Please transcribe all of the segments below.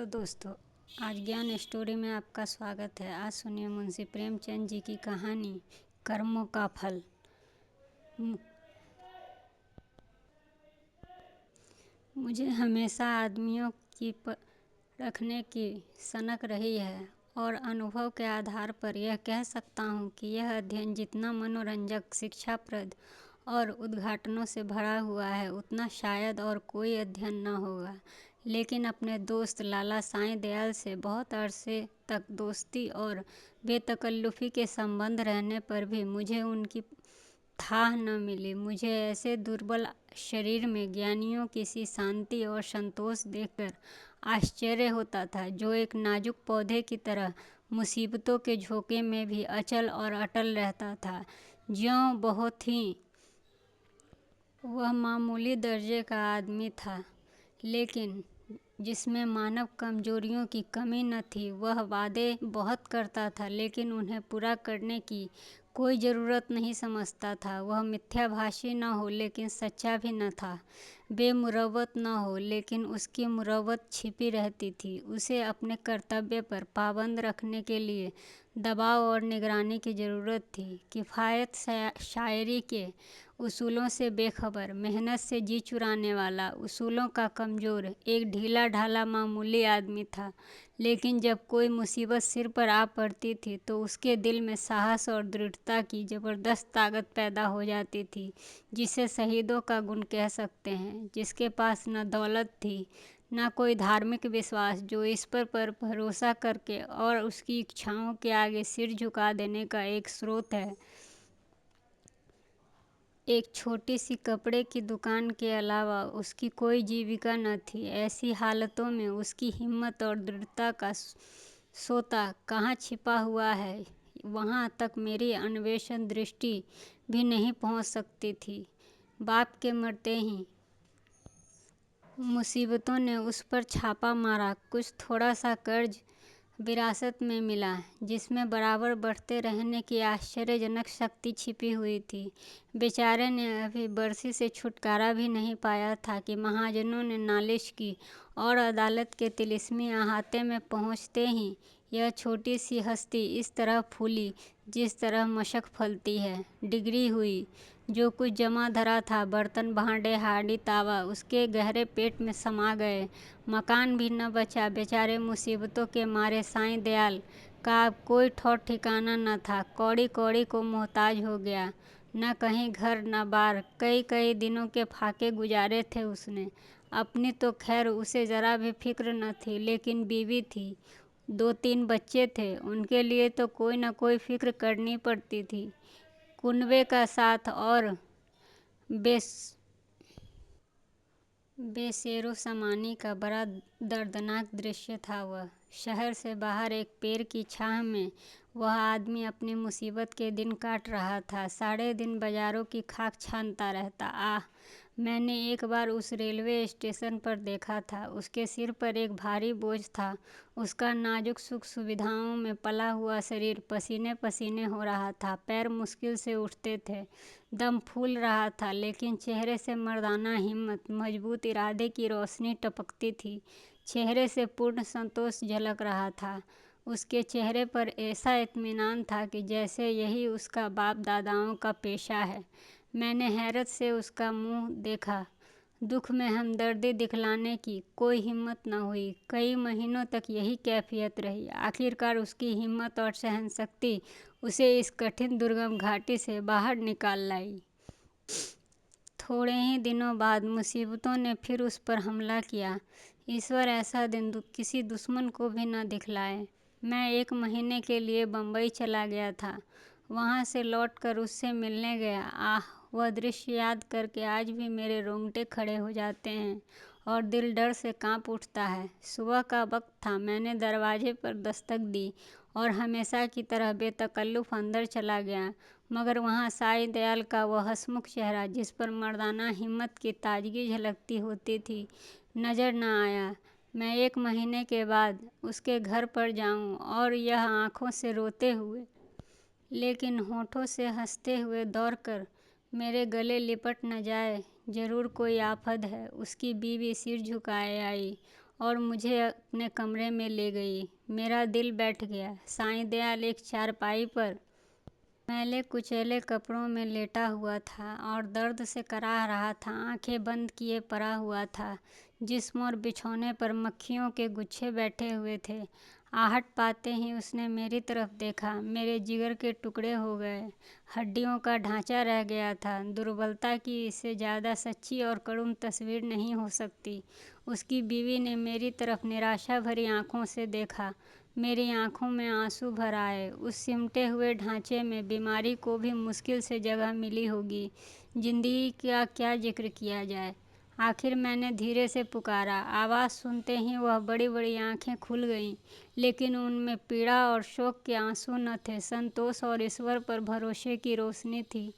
Hello दोस्तों, आज ज्ञान स्टोरी में आपका स्वागत है। आज सुनिए मुंशी प्रेमचंद जी की कहानी कर्मों का फल। मुझे हमेशा आदमियों की रखने की सनक रही है और अनुभव के आधार पर यह कह सकता हूँ कि यह अध्ययन जितना मनोरंजक, शिक्षाप्रद और उद्घाटनों से भरा हुआ है, उतना शायद और कोई अध्ययन न होगा। लेकिन अपने दोस्त लाला साईं दयाल से बहुत अरसे तक दोस्ती और बेतकल्लुफ़ी के संबंध रहने पर भी मुझे उनकी थाह न मिली। मुझे ऐसे दुर्बल शरीर में ज्ञानियों की सी शांति और संतोष देखकर आश्चर्य होता था, जो एक नाजुक पौधे की तरह मुसीबतों के झोंके में भी अचल और अटल रहता था। ज्यों बहुत ही वह मामूली दर्जे का आदमी था, लेकिन जिसमें मानव कमजोरियों की कमी न थी। वह वादे बहुत करता था, लेकिन उन्हें पूरा करने की कोई ज़रूरत नहीं समझता था। वह मिथ्याभाषी न हो, लेकिन सच्चा भी न था। बेमुरव्वत न हो, लेकिन उसकी मुरव्वत छिपी रहती थी। उसे अपने कर्तव्य पर पाबंद रखने के लिए दबाव और निगरानी की ज़रूरत थी। किफ़ायत शायरी के उसूलों से बेखबर, मेहनत से जी चुराने वाला, उसूलों का कमज़ोर, एक ढीला ढाला मामूली आदमी था। लेकिन जब कोई मुसीबत सिर पर आ पड़ती थी तो उसके दिल में साहस और दृढ़ता की ज़बरदस्त ताकत पैदा हो जाती थी, जिसे शहीदों का गुण कह सकते हैं। जिसके पास न दौलत थी, न कोई धार्मिक विश्वास, जो ईश्वर पर भरोसा करके और उसकी इच्छाओं के आगे सिर झुका देने का एक स्रोत है। एक छोटी सी कपड़े की दुकान के अलावा उसकी कोई जीविका न थी। ऐसी हालतों में उसकी हिम्मत और दृढ़ता का सोता कहाँ छिपा हुआ है, वहाँ तक मेरी अन्वेषण दृष्टि भी नहीं पहुँच सकती थी। बाप के मरते ही मुसीबतों ने उस पर छापा मारा। कुछ थोड़ा सा कर्ज विरासत में मिला, जिसमें बराबर बढ़ते रहने की आश्चर्यजनक शक्ति छिपी हुई थी। बेचारे ने अभी बरसी से छुटकारा भी नहीं पाया था कि महाजनों ने नालिश की और अदालत के तिलिस्मी अहाते में पहुँचते ही यह छोटी सी हस्ती इस तरह फूली जिस तरह मशक फलती है। डिग्री हुई। जो कुछ जमा धरा था, बर्तन भांडे हांडी तावा, उसके गहरे पेट में समा गए। मकान भी न बचा। बेचारे मुसीबतों के मारे साईं दयाल का अब कोई ठौर ठिकाना न था। कौड़ी कौड़ी को मोहताज हो गया। न कहीं घर न बार। कई कई दिनों के फाके गुजारे थे उसने। अपनी तो खैर उसे ज़रा भी फिक्र न थी, लेकिन बीवी थी, 2-3 बच्चे थे, उनके लिए तो कोई न कोई फिक्र करनी पड़ती थी। कुनबे का साथ और बेशेरो सामानी का बड़ा दर्दनाक दृश्य था वह। शहर से बाहर एक पेड़ की छाह में वह आदमी अपनी मुसीबत के दिन काट रहा था। सारे दिन बाजारों की खाक छानता रहता। आह, मैंने एक बार उस रेलवे स्टेशन पर देखा था। उसके सिर पर एक भारी बोझ था। उसका नाजुक सुख सुविधाओं में पला हुआ शरीर पसीने पसीने हो रहा था। पैर मुश्किल से उठते थे। दम फूल रहा था, लेकिन चेहरे से मर्दाना हिम्मत, मजबूत इरादे की रोशनी टपकती थी। चेहरे से पूर्ण संतोष झलक रहा था। उसके चेहरे पर ऐसा इत्मीनान था कि जैसे यही उसका बाप दादाओं का पेशा है। मैंने हैरत से उसका मुंह देखा। दुख में हमदर्दी दिखलाने की कोई हिम्मत न हुई। कई महीनों तक यही कैफियत रही। आखिरकार उसकी हिम्मत और सहनशक्ति उसे इस कठिन दुर्गम घाटी से बाहर निकाल लाई। थोड़े ही दिनों बाद मुसीबतों ने फिर उस पर हमला किया। ईश्वर ऐसा दिन किसी दुश्मन को भी न दिखलाए। मैं 1 महीने के लिए बम्बई चला गया था। वहाँ से लौटकर उससे मिलने गया। आह, वह दृश्य याद करके आज भी मेरे रोंगटे खड़े हो जाते हैं और दिल डर से कांप उठता है। सुबह का वक्त था। मैंने दरवाजे पर दस्तक दी और हमेशा की तरह बेतकल्लुफ़ अंदर चला गया, मगर वहाँ साईं दयाल का वह हंसमुख चेहरा, जिस पर मर्दाना हिम्मत की ताजगी झलकती होती थी, नज़र न आया। मैं 1 महीने के बाद उसके घर पर जाऊं और यह आँखों से रोते हुए लेकिन होठों से हंसते हुए दौड़कर मेरे गले लिपट न जाए। ज़रूर कोई आफत है। उसकी बीवी सिर झुकाए आई और मुझे अपने कमरे में ले गई। मेरा दिल बैठ गया। साईं दयाल एक चारपाई पर मैले कुचैले कपड़ों में लेटा हुआ था और दर्द से कराह रहा था। आंखें बंद किए पड़ा हुआ था। जिस्म और बिछौने पर मक्खियों के गुच्छे बैठे हुए थे। आहट पाते ही उसने मेरी तरफ देखा। मेरे जिगर के टुकड़े हो गए। हड्डियों का ढांचा रह गया था। दुर्बलता की इससे ज़्यादा सच्ची और करुण तस्वीर नहीं हो सकती। उसकी बीवी ने मेरी तरफ निराशा भरी आंखों से देखा। मेरी आंखों में आंसू भर आए। उस सिमटे हुए ढांचे में बीमारी को भी मुश्किल से जगह मिली होगी। जिंदगी का क्या जिक्र किया जाए। आखिर मैंने धीरे से पुकारा। आवाज़ सुनते ही वह बड़ी बड़ी आंखें खुल गईं, लेकिन उनमें पीड़ा और शोक के आंसू न थे। संतोष और ईश्वर पर भरोसे की रोशनी थी।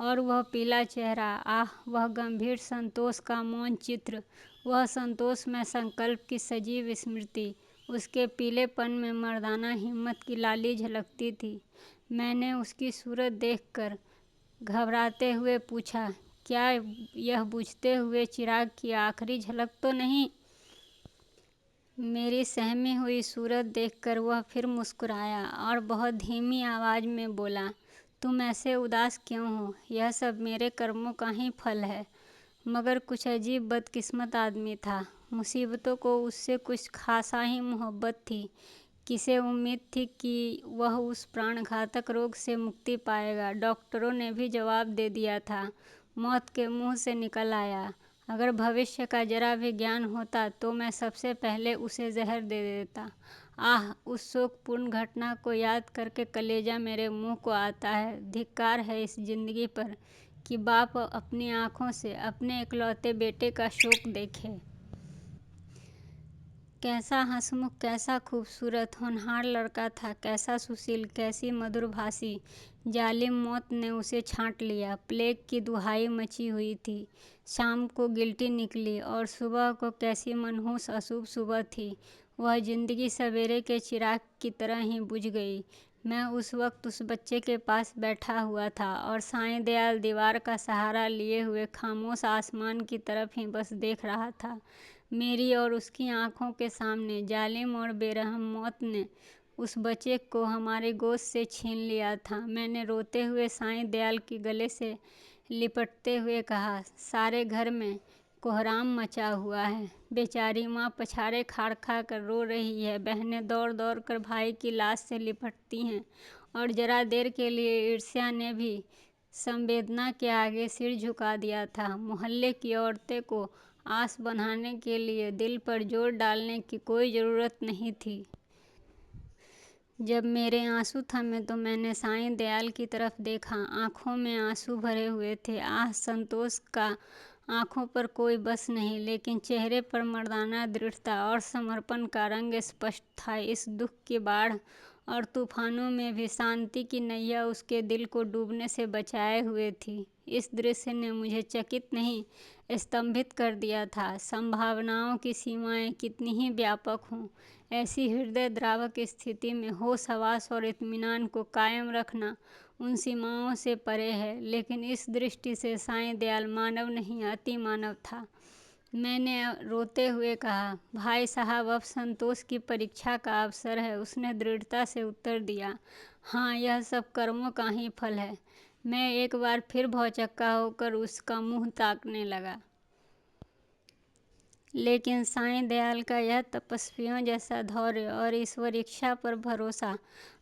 और वह पीला चेहरा, आह, वह गंभीर संतोष का मौन चित्र, वह संतोष में संकल्प की सजीव स्मृति। उसके पीलेपन में मर्दाना हिम्मत की लाली झलकती थी। मैंने उसकी सूरत देखकर घबराते हुए पूछा, क्या यह बुझते हुए चिराग की आखिरी झलक तो नहीं? मेरी सहमी हुई सूरत देखकर वह फिर मुस्कुराया और बहुत धीमी आवाज़ में बोला, तुम ऐसे उदास क्यों हो? यह सब मेरे कर्मों का ही फल है। मगर कुछ अजीब बदकिस्मत आदमी था। मुसीबतों को उससे कुछ खासा ही मोहब्बत थी। किसे उम्मीद थी कि वह उस प्राणघातक रोग से मुक्ति पाएगा। डॉक्टरों ने भी जवाब दे दिया था। मौत के मुंह से निकल आया। अगर भविष्य का जरा भी ज्ञान होता तो मैं सबसे पहले उसे जहर दे देता। आह, उस शोकपूर्ण घटना को याद करके कलेजा मेरे मुंह को आता है। धिक्कार है इस जिंदगी पर कि बाप अपनी आंखों से अपने इकलौते बेटे का शोक देखे। कैसा हंसमुख, कैसा खूबसूरत होनहार लड़का था, कैसा सुशील, कैसी मधुरभाषी। जालिम मौत ने उसे छांट लिया। प्लेग की दुहाई मची हुई थी। शाम को गिल्टी निकली और सुबह को कैसी मनहूस अशुभ सुबह थी। वह जिंदगी सवेरे के चिराग की तरह ही बुझ गई। मैं उस वक्त उस बच्चे के पास बैठा हुआ था और साईं दयाल दीवार का सहारा लिए हुए खामोश आसमान की तरफ ही बस देख रहा था। मेरी और उसकी आंखों के सामने जालिम और बेरहम मौत ने उस बच्चे को हमारे गोद से छीन लिया था। मैंने रोते हुए साईं दयाल के गले से लिपटते हुए कहा, सारे घर में कोहराम मचा हुआ है। बेचारी माँ पछाड़े खाड़ खा कर रो रही है। बहनें दौड़ दौड़ कर भाई की लाश से लिपटती हैं और जरा देर के लिए ईर्ष्या ने भी संवेदना के आगे सिर झुका दिया था। मोहल्ले की औरतें को आस बंधाने के लिए दिल पर जोर डालने की कोई ज़रूरत नहीं थी। जब मेरे आंसू थमे तो मैंने साईं दयाल की तरफ देखा। आंखों में आंसू भरे हुए थे। आह, संतोष का आंखों पर कोई बस नहीं, लेकिन चेहरे पर मर्दाना दृढ़ता और समर्पण का रंग स्पष्ट था। इस दुख की बाढ़ और तूफानों में भी शांति की नैया उसके दिल को डूबने से बचाए हुए थी। इस दृश्य ने मुझे चकित नहीं, स्तंभित कर दिया था। संभावनाओं की सीमाएं कितनी ही व्यापक हों, ऐसी हृदय द्रावक स्थिति में होश हवास और इत्मीनान को कायम रखना उन सीमाओं से परे है। लेकिन इस दृष्टि से साईं दयाल मानव नहीं, अति मानव था। मैंने रोते हुए कहा, भाई साहब, अब संतोष की परीक्षा का अवसर है। उसने दृढ़ता से उत्तर दिया, हाँ, यह सब कर्मों का ही फल है। मैं एक बार फिर भौचक्का होकर उसका मुंह ताकने लगा। लेकिन साईं दयाल का यह तपस्वियों जैसा धैर्य और ईश्वर इच्छा पर भरोसा,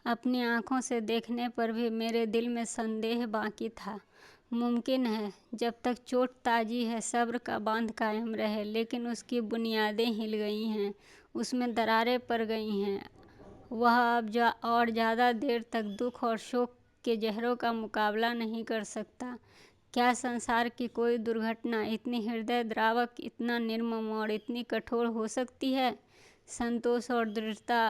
अपनी आंखों से देखने पर भी मेरे दिल में संदेह बाकी था। मुमकिन है जब तक चोट ताजी है सब्र का बांध कायम रहे, लेकिन उसकी बुनियादें हिल गई हैं, उसमें दरारें पड़ गई हैं। वह अब और ज़्यादा देर तक दुख और शोक के जहरों का मुकाबला नहीं कर सकता। क्या संसार की कोई दुर्घटना इतनी हृदय द्रावक, इतना निर्मम और इतनी कठोर हो सकती है? संतोष और दृढ़ता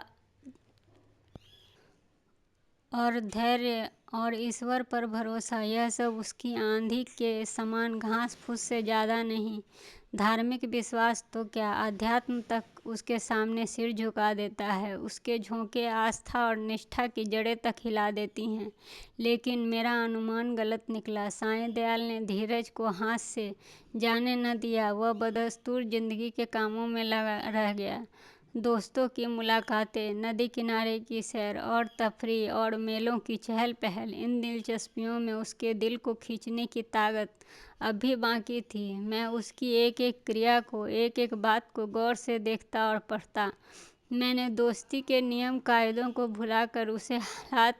और धैर्य और ईश्वर पर भरोसा, यह सब उसकी आंधी के समान घास फूस से ज़्यादा नहीं। धार्मिक विश्वास तो क्या, अध्यात्म तक उसके सामने सिर झुका देता है। उसके झोंके आस्था और निष्ठा की जड़ें तक हिला देती हैं। लेकिन मेरा अनुमान गलत निकला। साईं दयाल ने धीरज को हाथ से जाने न दिया। वह बदस्तूर जिंदगी के कामों में लगा रह गया। दोस्तों की मुलाकातें, नदी किनारे की सैर और तफरीह और मेलों की चहल पहल, इन दिलचस्पियों में उसके दिल को खींचने की ताकत अब भी बाकी थी। मैं उसकी एक एक क्रिया को, एक एक बात को गौर से देखता और पढ़ता। मैंने दोस्ती के नियम कायदों को भुलाकर उसे हालात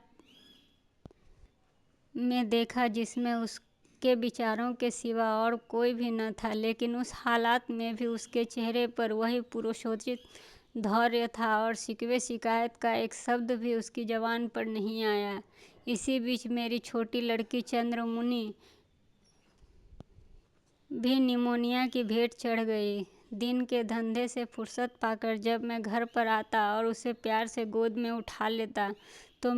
में देखा जिसमें उसके विचारों के सिवा और कोई भी न था। लेकिन उस हालात में भी उसके चेहरे पर वही पुरुषोचित धैर्य था और शिकवे शिकायत का एक शब्द भी उसकी जबान पर नहीं आया। इसी बीच मेरी छोटी लड़की चंद्रमुनि भी निमोनिया की भेंट चढ़ गई। दिन के धंधे से फुर्सत पाकर जब मैं घर पर आता और उसे प्यार से गोद में उठा लेता तो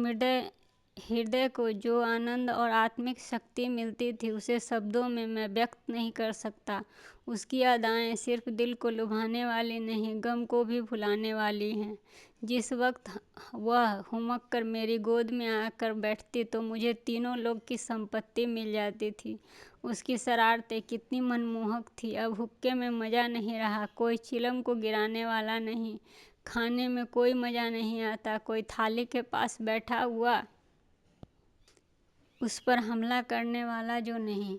हृदय को जो आनंद और आत्मिक शक्ति मिलती थी उसे शब्दों में मैं व्यक्त नहीं कर सकता। उसकी अदाएं सिर्फ दिल को लुभाने वाली नहीं, गम को भी भुलाने वाली हैं। जिस वक्त वह हुमक कर मेरी गोद में आकर बैठती तो मुझे तीनों लोग की संपत्ति मिल जाती थी। उसकी शरारतें कितनी मनमोहक थी। अब हुक्के में मज़ा नहीं रहा, कोई चिलम को गिराने वाला नहीं, खाने में कोई मज़ा नहीं आता, कोई थाली के पास बैठा हुआ उस पर हमला करने वाला जो नहीं।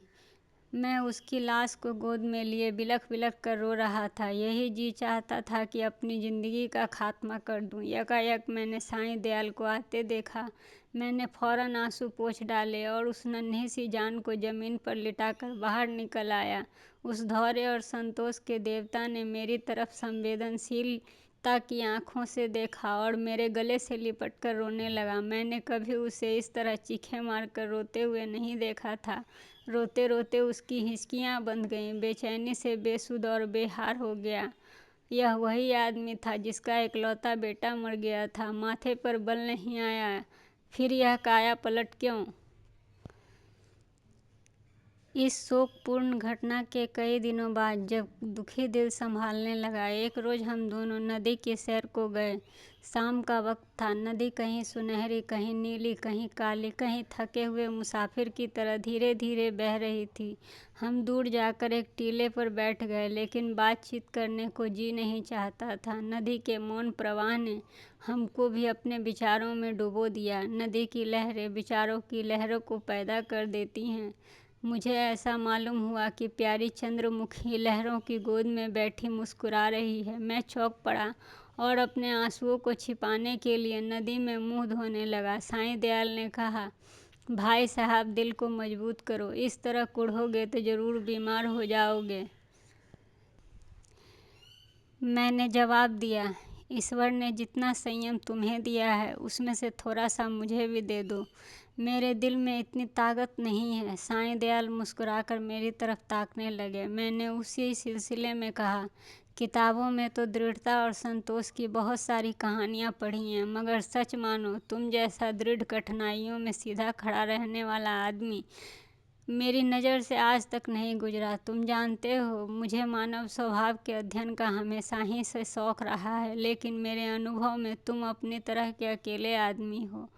मैं उसकी लाश को गोद में लिए बिलख बिलख कर रो रहा था। यही जी चाहता था कि अपनी ज़िंदगी का खात्मा कर दूं। यकायक मैंने साईं दयाल को आते देखा। मैंने फौरन आंसू पोंछ डाले और उस नन्ही सी जान को ज़मीन पर लिटाकर बाहर निकल आया। उस धैर्य और संतोष के देवता ने मेरी तरफ संवेदनशीलता की आंखों से देखा और मेरे गले से लिपट कर रोने लगा। मैंने कभी उसे इस तरह चीखें मारकर रोते हुए नहीं देखा था। रोते रोते उसकी हिचकियां बंध गईं। बेचैनी से बेसुध और बेहार हो गया। यह वही आदमी था जिसका इकलौता बेटा मर गया था। माथे पर बल नहीं आया। फिर यह काया पलट क्यों? इस शोकपूर्ण घटना के कई दिनों बाद जब दुखी दिल संभालने लगा, एक रोज हम दोनों नदी की सैर को गए। शाम का वक्त था। नदी कहीं सुनहरी, कहीं नीली, कहीं काली, कहीं थके हुए मुसाफिर की तरह धीरे धीरे बह रही थी। हम दूर जाकर एक टीले पर बैठ गए, लेकिन बातचीत करने को जी नहीं चाहता था। नदी के मौन प्रवाह ने हमको भी अपने विचारों में डुबो दिया। नदी की लहरें विचारों की लहरों को पैदा कर देती हैं। मुझे ऐसा मालूम हुआ कि प्यारी चंद्रमुखी लहरों की गोद में बैठी मुस्कुरा रही है। मैं चौंक पड़ा और अपने आंसुओं को छिपाने के लिए नदी में मुंह धोने लगा। साईं दयाल ने कहा, भाई साहब, दिल को मजबूत करो, इस तरह कुढ़ोगे तो जरूर बीमार हो जाओगे। मैंने जवाब दिया, ईश्वर ने जितना संयम तुम्हें दिया है उसमें से थोड़ा सा मुझे भी दे दो। मेरे दिल में इतनी ताकत नहीं है। साईं दयाल मुस्कुराकर मेरी तरफ ताकने लगे। मैंने उसी सिलसिले में कहा, किताबों में तो दृढ़ता और संतोष की बहुत सारी कहानियाँ पढ़ी हैं, मगर सच मानो तुम जैसा दृढ़ कठिनाइयों में सीधा खड़ा रहने वाला आदमी मेरी नज़र से आज तक नहीं गुजरा। तुम जानते हो, मुझे मानव स्वभाव के अध्ययन का हमेशा ही से शौक रहा है, लेकिन मेरे अनुभव में तुम अपनी तरह के अकेले आदमी हो।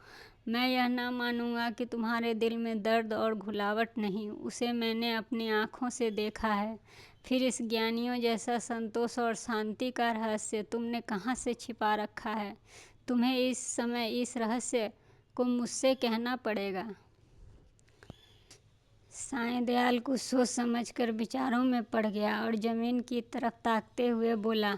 मैं यह ना मानूंगा कि तुम्हारे दिल में दर्द और घुलावट नहीं, उसे मैंने अपनी आँखों से देखा है। फिर इस ज्ञानियों जैसा संतोष और शांति का रहस्य तुमने कहाँ से छिपा रखा है? तुम्हें इस समय इस रहस्य को मुझसे कहना पड़ेगा। साईं दयाल कुछ सोच समझकर विचारों में पड़ गया और जमीन की तरफ ताकते हुए बोला,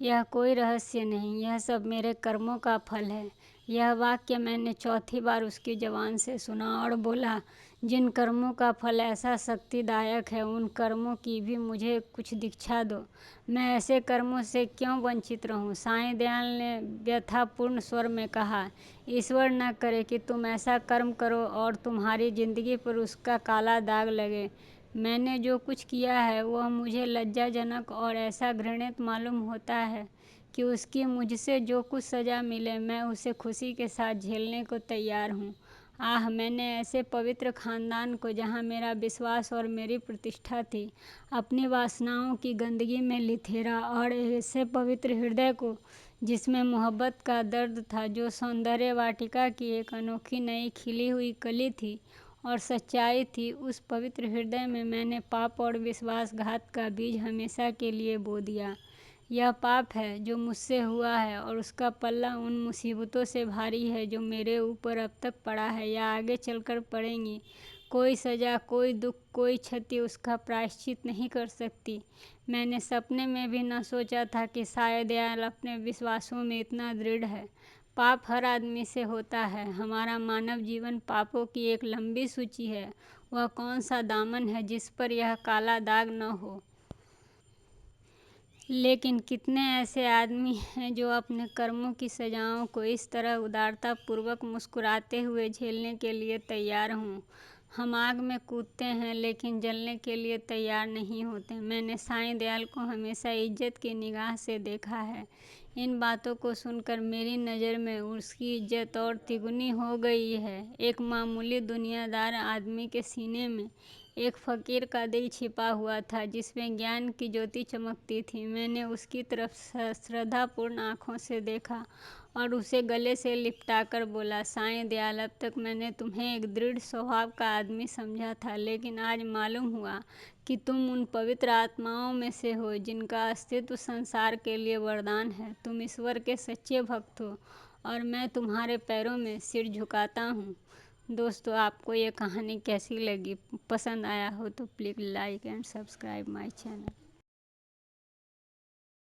यह कोई रहस्य नहीं, यह सब मेरे कर्मों का फल है। यह वाक्य मैंने चौथी बार उसकी ज़बान से सुना और बोला, जिन कर्मों का फल ऐसा शक्तिदायक है, उन कर्मों की भी मुझे कुछ दीक्षा दो। मैं ऐसे कर्मों से क्यों वंचित रहूं? साईं दयाल ने व्यथापूर्ण स्वर में कहा, ईश्वर न करे कि तुम ऐसा कर्म करो और तुम्हारी ज़िंदगी पर उसका काला दाग लगे। मैंने जो कुछ किया है वह मुझे लज्जाजनक और ऐसा घृणित मालूम होता है कि उसकी मुझसे जो कुछ सज़ा मिले मैं उसे खुशी के साथ झेलने को तैयार हूँ। आह, मैंने ऐसे पवित्र खानदान को, जहाँ मेरा विश्वास और मेरी प्रतिष्ठा थी, अपनी वासनाओं की गंदगी में लिथेरा, और ऐसे पवित्र हृदय को जिसमें मोहब्बत का दर्द था, जो सौंदर्य वाटिका की एक अनोखी नई खिली हुई कली थी और सच्चाई थी। उस पवित्र हृदय में मैंने पाप और विश्वासघात का बीज हमेशा के लिए बो दिया। यह पाप है जो मुझसे हुआ है, और उसका पल्ला उन मुसीबतों से भारी है जो मेरे ऊपर अब तक पड़ा है या आगे चलकर पड़ेंगी। कोई सज़ा, कोई दुख, कोई क्षति उसका प्रायश्चित नहीं कर सकती। मैंने सपने में भी न सोचा था कि शायद दयाल अपने विश्वासों में इतना दृढ़ है। पाप हर आदमी से होता है। हमारा मानव जीवन पापों की एक लंबी सूची है। वह कौन सा दामन है जिस पर यह काला दाग न हो। लेकिन कितने ऐसे आदमी हैं जो अपने कर्मों की सजाओं को इस तरह उदारतापूर्वक मुस्कुराते हुए झेलने के लिए तैयार हों। हम आग में कूदते हैं लेकिन जलने के लिए तैयार नहीं होते। मैंने साईं दयाल को हमेशा इज्जत की निगाह से देखा है। इन बातों को सुनकर मेरी नज़र में उसकी इज्जत और तिगुनी हो गई है। एक मामूली दुनियादार आदमी के सीने में एक फ़कीर का दिल छिपा हुआ था, जिसमें ज्ञान की ज्योति चमकती थी। मैंने उसकी तरफ श्रद्धापूर्ण आँखों से देखा और उसे गले से लिपटाकर बोला, साईं दयाल, अब तक मैंने तुम्हें एक दृढ़ स्वभाव का आदमी समझा था, लेकिन आज मालूम हुआ कि तुम उन पवित्र आत्माओं में से हो जिनका अस्तित्व संसार के लिए वरदान है। तुम ईश्वर के सच्चे भक्त हो और मैं तुम्हारे पैरों में सिर झुकाता हूँ। दोस्तों, आपको ये कहानी कैसी लगी? पसंद आया हो तो please like and subscribe my channel.